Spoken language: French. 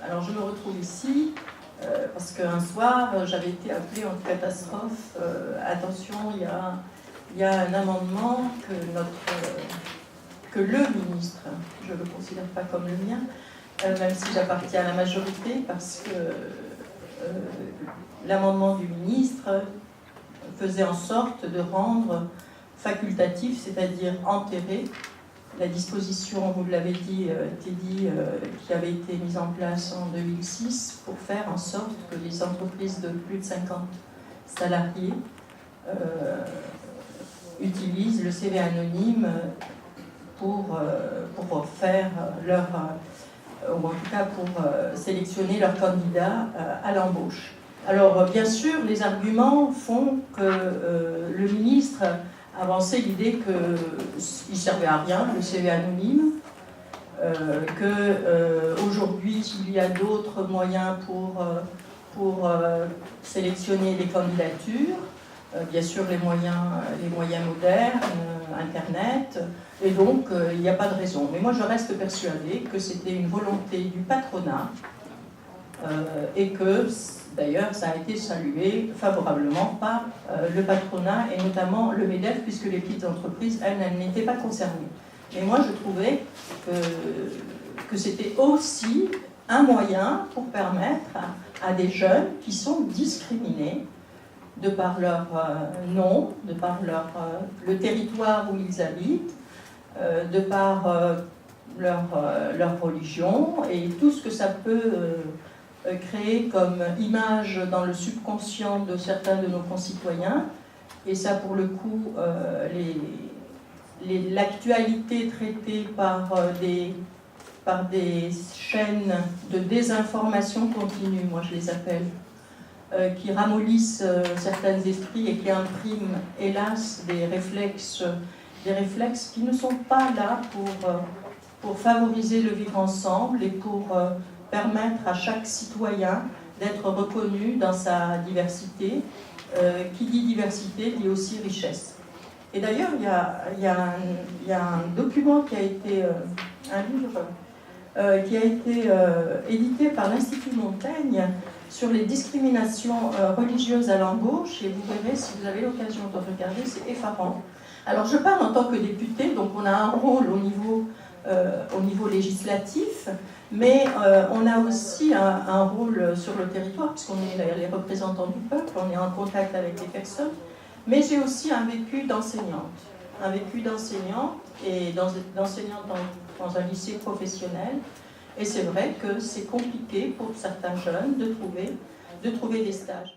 Alors je me retrouve ici parce qu'un soir j'avais été appelée en catastrophe. Attention, il y a un amendement que le ministre, je ne le considère pas comme le mien, même si j'appartiens à la majorité, parce que l'amendement du ministre faisait en sorte de rendre facultatif, c'est-à-dire enterrer, la disposition, vous l'avez dit, Teddy, qui avait été mise en place en 2006 pour faire en sorte que les entreprises de plus de 50 salariés utilisent le CV anonyme pour faire leur, ou en tout cas pour sélectionner leurs candidats à l'embauche. Alors, bien sûr, les arguments font que le ministre avançait l'idée qu'il ne servait à rien, le CV anonyme, qu'aujourd'hui, il y a d'autres moyens pour sélectionner les candidatures, bien sûr les moyens modernes, Internet, et donc il n'y a pas de raison. Mais moi, je reste persuadée que c'était une volonté du patronat et que, d'ailleurs, ça a été salué favorablement par le patronat et notamment le MEDEF, puisque les petites entreprises, elles n'étaient pas concernées. Mais moi, je trouvais que c'était aussi un moyen pour permettre à des jeunes qui sont discriminés de par leur nom, de par le territoire où ils habitent, de par leur religion et tout ce que ça peut créer comme image dans le subconscient de certains de nos concitoyens. Et ça, pour le coup, l'actualité traitée par des chaînes de désinformation continue, moi je les appelle, qui ramollissent certains esprits et qui impriment, hélas, des réflexes qui ne sont pas là pour favoriser le vivre ensemble et pour permettre à chaque citoyen d'être reconnu dans sa diversité. Qui dit diversité dit aussi richesse. Et d'ailleurs, il y a un document qui a été, un livre qui a été édité par l'Institut Montaigne sur les discriminations religieuses à l'embauche, et vous verrez, si vous avez l'occasion de regarder, c'est effarant. Alors je parle en tant que députée, donc on a un rôle au niveau législatif, mais on a aussi un rôle sur le territoire, puisqu'on est les représentants du peuple, on est en contact avec les personnes, mais j'ai aussi un vécu d'enseignante, et d'enseignante dans un lycée professionnel, et c'est vrai que c'est compliqué pour certains jeunes de trouver des stages.